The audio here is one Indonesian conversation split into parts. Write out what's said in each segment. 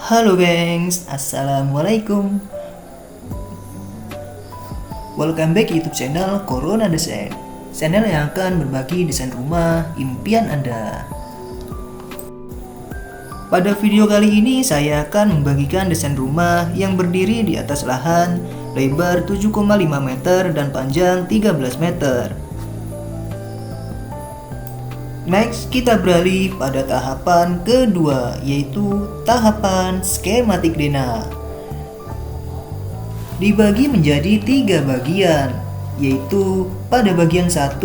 Halo gengs, Assalamualaikum. Welcome back YouTube channel Corona Desain, channel yang akan berbagi desain rumah impian Anda. Pada video kali ini saya akan membagikan desain rumah yang berdiri di atas lahan lebar 7,5 meter dan panjang 13 meter. Next, kita beralih pada tahapan kedua, yaitu tahapan skematik denah. Dibagi menjadi 3 bagian, yaitu pada bagian 1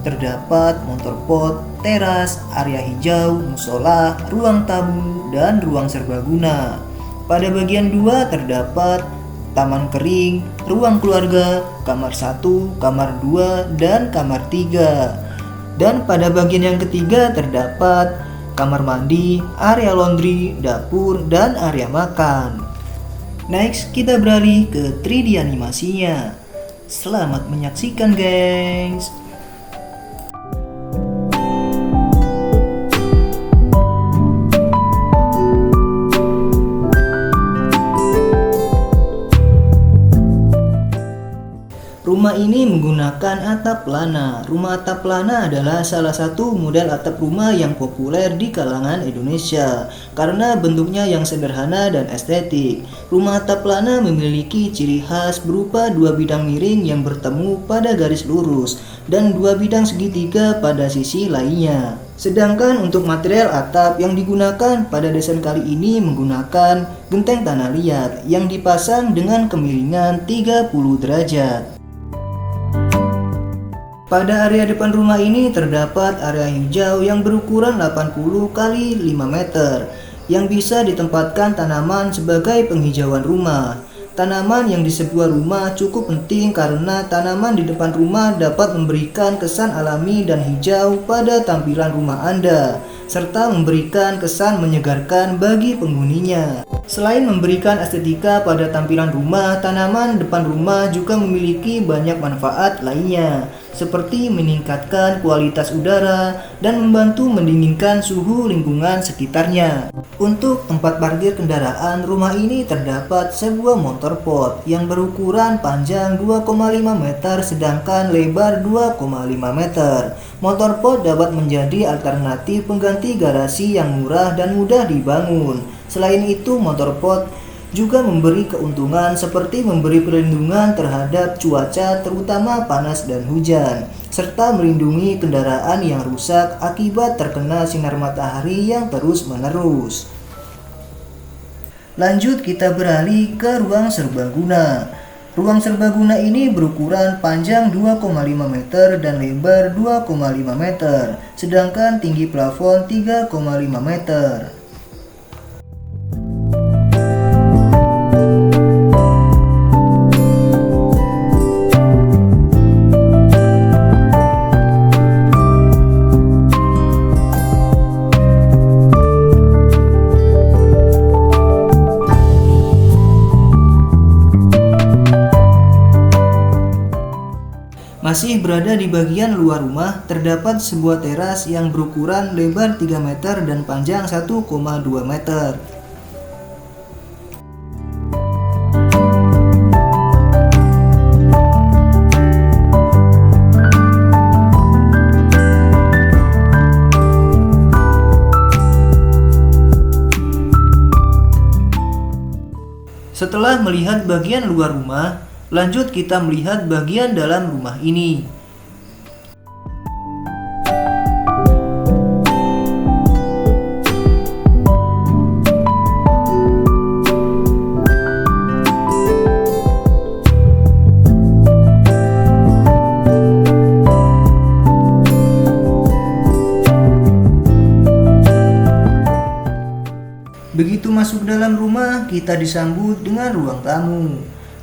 terdapat motor pot, teras, area hijau, musola, ruang tamu, dan ruang serbaguna. Pada bagian 2 terdapat taman kering, ruang keluarga, kamar 1, kamar 2, dan kamar 3. Dan pada bagian yang ketiga terdapat kamar mandi, area laundry, dapur, dan area makan. Next, kita beralih ke 3D animasinya. Selamat menyaksikan, gengs. Rumah ini menggunakan atap lana. Rumah atap lana adalah salah satu model atap rumah yang populer di kalangan Indonesia karena bentuknya yang sederhana dan estetik. Rumah atap lana memiliki ciri khas berupa 2 bidang miring yang bertemu pada garis lurus dan 2 bidang segitiga pada sisi lainnya. Sedangkan untuk material atap yang digunakan pada desain kali ini menggunakan genteng tanah liat yang dipasang dengan kemiringan 30 derajat. Pada area depan rumah ini terdapat area hijau yang berukuran 80 x 5 meter yang bisa ditempatkan tanaman sebagai penghijauan rumah. Tanaman yang di sebuah rumah cukup penting karena tanaman di depan rumah dapat memberikan kesan alami dan hijau pada tampilan rumah Anda, serta memberikan kesan menyegarkan bagi penghuninya. Selain memberikan estetika pada tampilan rumah, tanaman depan rumah juga memiliki banyak manfaat lainnya, seperti meningkatkan kualitas udara dan membantu mendinginkan suhu lingkungan sekitarnya. Untuk tempat parkir kendaraan, rumah ini terdapat sebuah motor pot yang berukuran panjang 2,5 meter sedangkan lebar 2,5 meter. Motor pot dapat menjadi alternatif pengganti garasi yang murah dan mudah dibangun. Selain itu, motor pot juga memberi keuntungan seperti memberi perlindungan terhadap cuaca terutama panas dan hujan, serta melindungi kendaraan yang rusak akibat terkena sinar matahari yang terus-menerus. Lanjut, kita beralih ke ruang serbaguna. Ruang serbaguna ini berukuran panjang 2,5 meter dan lebar 2,5 meter, sedangkan tinggi plafon 3,5 meter. Masih berada di bagian luar rumah, terdapat sebuah teras yang berukuran lebar 3 meter dan panjang 1,2 meter. Setelah melihat bagian luar rumah, lanjut kita melihat bagian dalam rumah ini. Begitu masuk dalam rumah, kita disambut dengan ruang tamu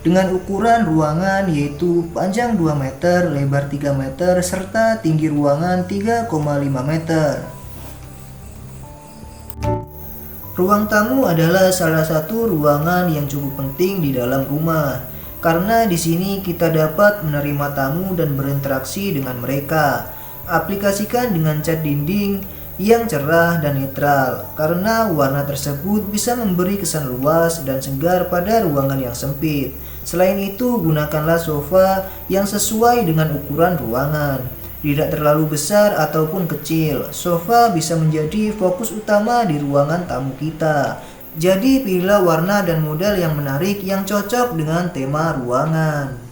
dengan ukuran ruangan yaitu panjang 2 meter, lebar 3 meter, serta tinggi ruangan 3,5 meter. Ruang tamu adalah salah satu ruangan yang cukup penting di dalam rumah, karena di sini kita dapat menerima tamu dan berinteraksi dengan mereka. Aplikasikan dengan cat dinding yang cerah dan netral, karena warna tersebut bisa memberi kesan luas dan segar pada ruangan yang sempit. Selain itu, gunakanlah sofa yang sesuai dengan ukuran ruangan, tidak terlalu besar ataupun kecil. Sofa bisa menjadi fokus utama di ruangan tamu kita. Jadi pilihlah warna dan model yang menarik yang cocok dengan tema ruangan.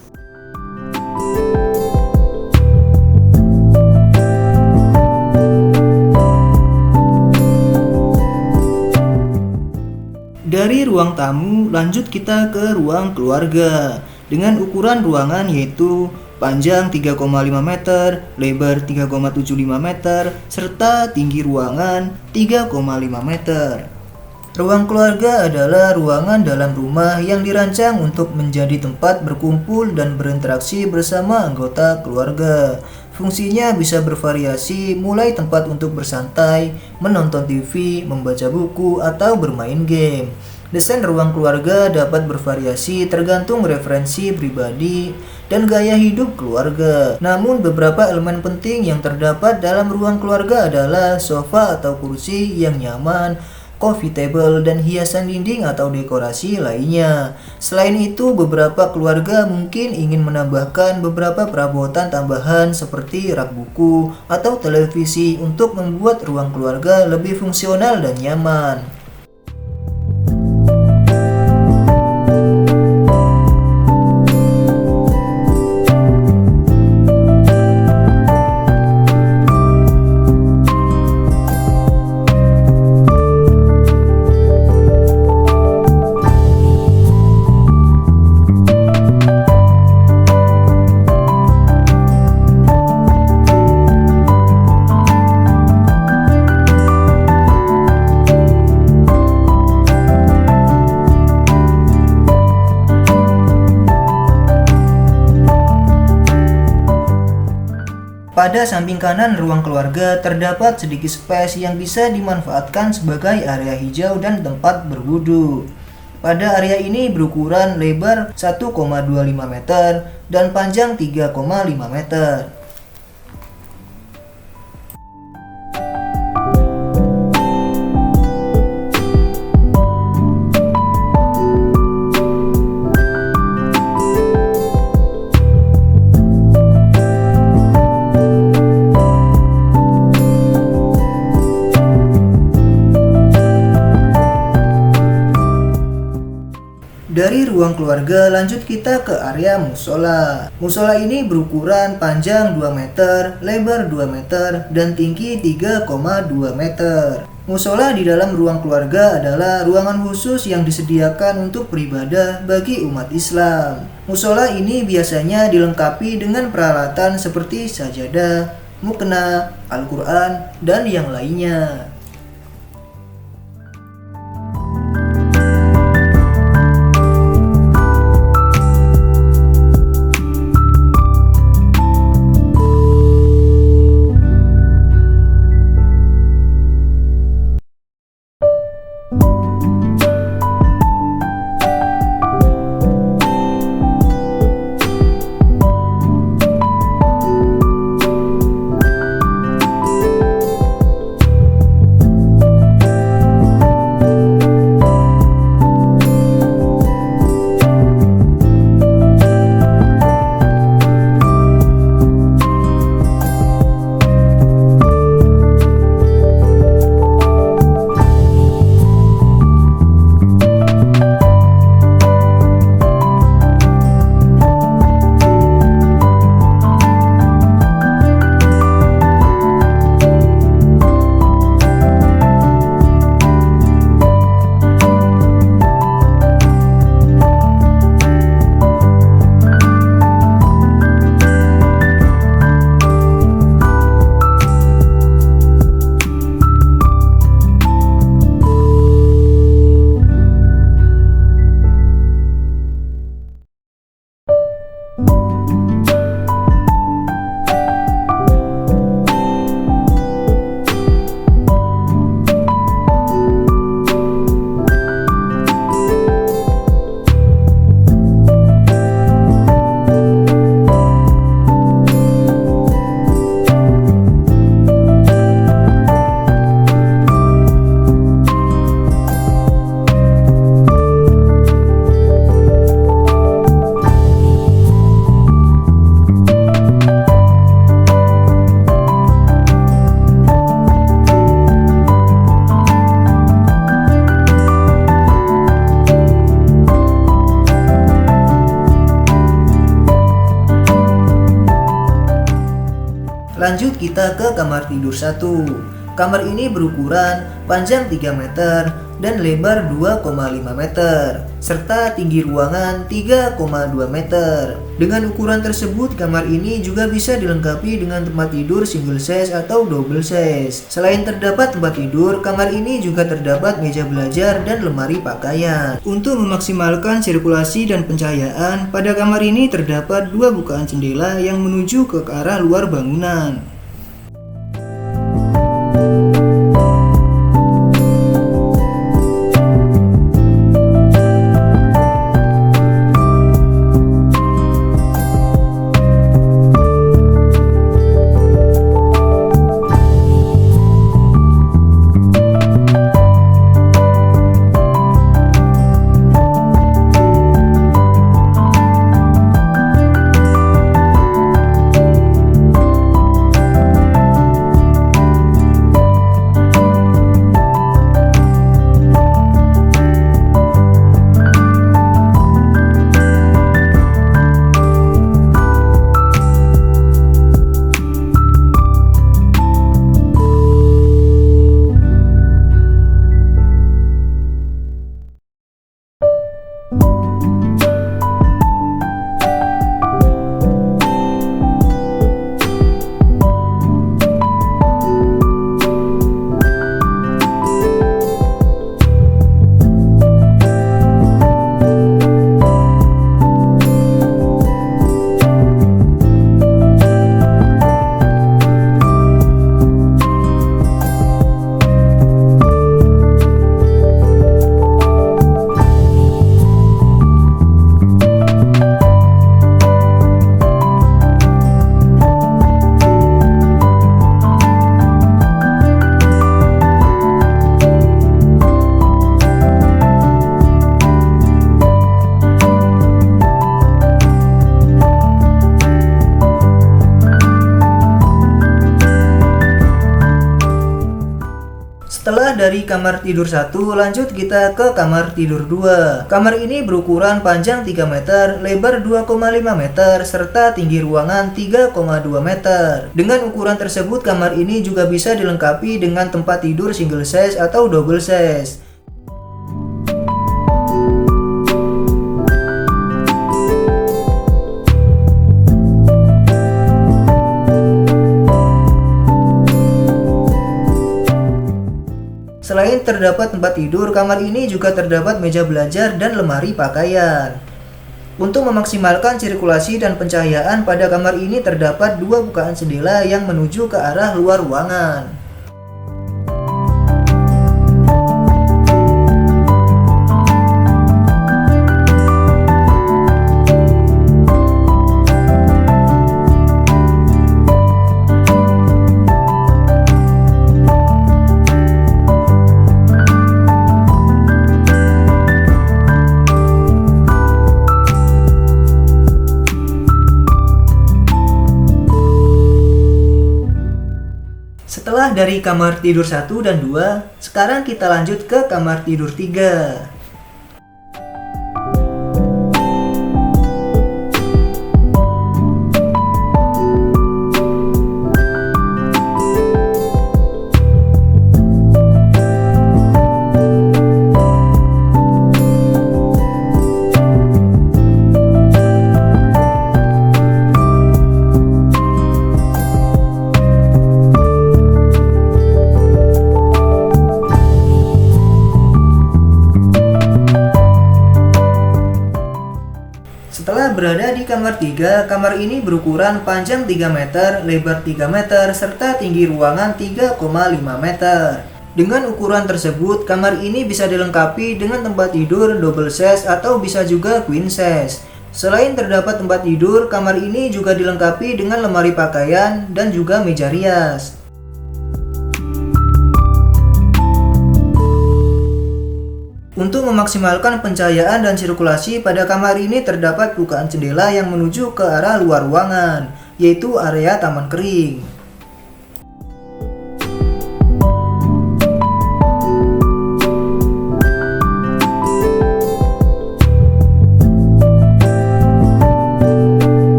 Dari ruang tamu, lanjut kita ke ruang keluarga. Dengan ukuran ruangan yaitu panjang 3,5 meter, lebar 3,75 meter, serta tinggi ruangan 3,5 meter. Ruang keluarga adalah ruangan dalam rumah yang dirancang untuk menjadi tempat berkumpul dan berinteraksi bersama anggota keluarga. Fungsinya bisa bervariasi, mulai tempat untuk bersantai, menonton TV, membaca buku, atau bermain game. Desain ruang keluarga dapat bervariasi tergantung referensi pribadi dan gaya hidup keluarga. Namun beberapa elemen penting yang terdapat dalam ruang keluarga adalah sofa atau kursi yang nyaman, coffee table, dan hiasan dinding atau dekorasi lainnya. Selain itu, beberapa keluarga mungkin ingin menambahkan beberapa perabotan tambahan seperti rak buku atau televisi untuk membuat ruang keluarga lebih fungsional dan nyaman. Pada samping kanan ruang keluarga terdapat sedikit space yang bisa dimanfaatkan sebagai area hijau dan tempat berwudu. Pada area ini berukuran lebar 1,25 meter dan panjang 3,5 meter. Dari ruang keluarga lanjut kita ke area musola. Musola ini berukuran panjang 2 meter, lebar 2 meter, dan tinggi 3,2 meter. Musola di dalam ruang keluarga adalah ruangan khusus yang disediakan untuk beribadah bagi umat Islam. Musola ini biasanya dilengkapi dengan peralatan seperti sajadah, mukena, Al-Quran, dan yang lainnya. Lanjut kita ke kamar tidur 1. Kamar ini berukuran panjang 3 meter dan lebar 2,5 meter, serta tinggi ruangan 3,2 meter. Dengan ukuran tersebut, kamar ini juga bisa dilengkapi dengan tempat tidur single size atau double size. Selain terdapat tempat tidur, kamar ini juga terdapat meja belajar dan lemari pakaian. Untuk memaksimalkan sirkulasi dan pencahayaan, pada kamar ini terdapat 2 bukaan jendela yang menuju ke arah luar bangunan. Setelah dari kamar tidur 1, lanjut kita ke kamar tidur 2. Kamar ini berukuran panjang 3 meter, lebar 2,5 meter, serta tinggi ruangan 3,2 meter. Dengan ukuran tersebut, kamar ini juga bisa dilengkapi dengan tempat tidur single size atau double size. Selain terdapat tempat tidur, kamar ini juga terdapat meja belajar dan lemari pakaian. Untuk memaksimalkan sirkulasi dan pencahayaan, pada kamar ini terdapat 2 bukaan jendela yang menuju ke arah luar ruangan. Setelah dari kamar tidur 1 dan 2, sekarang kita lanjut ke kamar tidur 3. Setelah berada di kamar 3, kamar ini berukuran panjang 3 meter, lebar 3 meter, serta tinggi ruangan 3,5 meter. Dengan ukuran tersebut, kamar ini bisa dilengkapi dengan tempat tidur double size atau bisa juga queen size. Selain terdapat tempat tidur, kamar ini juga dilengkapi dengan lemari pakaian dan juga meja rias. Untuk memaksimalkan pencahayaan dan sirkulasi, pada kamar ini terdapat bukaan jendela yang menuju ke arah luar ruangan, yaitu area taman kering.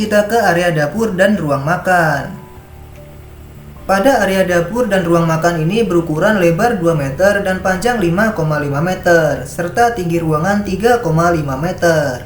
kita ke area dapur dan ruang makan. Pada area dapur dan ruang makan ini berukuran lebar 2 meter dan panjang 5,5 meter, serta tinggi ruangan 3,5 meter.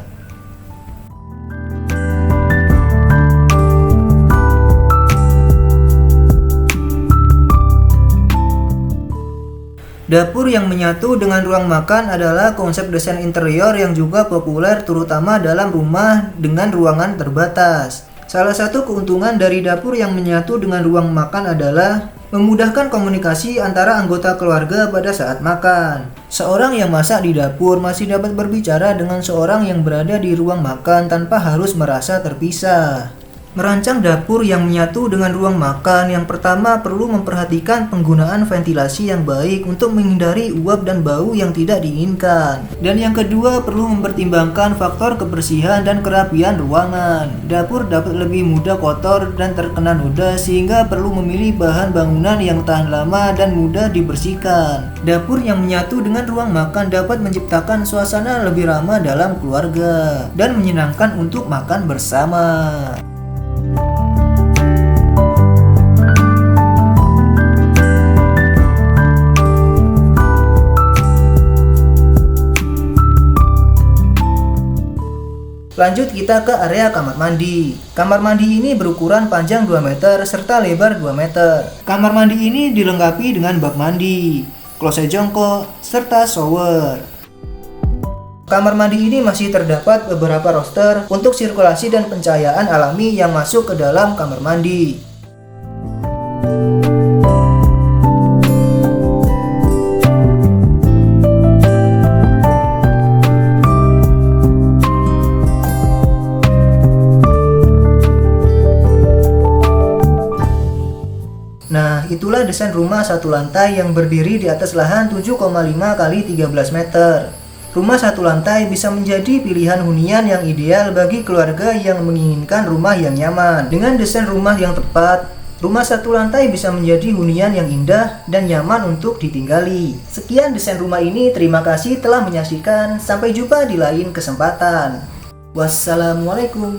Dapur yang menyatu dengan ruang makan adalah konsep desain interior yang juga populer terutama dalam rumah dengan ruangan terbatas. Salah satu keuntungan dari dapur yang menyatu dengan ruang makan adalah memudahkan komunikasi antara anggota keluarga pada saat makan. Seorang yang masak di dapur masih dapat berbicara dengan seorang yang berada di ruang makan tanpa harus merasa terpisah. Merancang dapur yang menyatu dengan ruang makan, yang pertama perlu memperhatikan penggunaan ventilasi yang baik untuk menghindari uap dan bau yang tidak diinginkan. Dan yang kedua perlu mempertimbangkan faktor kebersihan dan kerapian ruangan. Dapur dapat lebih mudah kotor dan terkena noda sehingga perlu memilih bahan bangunan yang tahan lama dan mudah dibersihkan. Dapur yang menyatu dengan ruang makan dapat menciptakan suasana lebih ramah dalam keluarga dan menyenangkan untuk makan bersama. Lanjut kita ke area kamar mandi. Kamar mandi ini berukuran panjang 2 meter serta lebar 2 meter. Kamar mandi ini dilengkapi dengan bak mandi, kloset jongkok, serta shower. Kamar mandi ini masih terdapat beberapa roster untuk sirkulasi dan pencahayaan alami yang masuk ke dalam kamar mandi. Nah, itulah desain rumah satu lantai yang berdiri di atas lahan 7,5 x 13 meter. Rumah satu lantai bisa menjadi pilihan hunian yang ideal bagi keluarga yang menginginkan rumah yang nyaman. Dengan desain rumah yang tepat, rumah satu lantai bisa menjadi hunian yang indah dan nyaman untuk ditinggali. Sekian desain rumah ini, terima kasih telah menyaksikan. Sampai jumpa di lain kesempatan. Wassalamualaikum.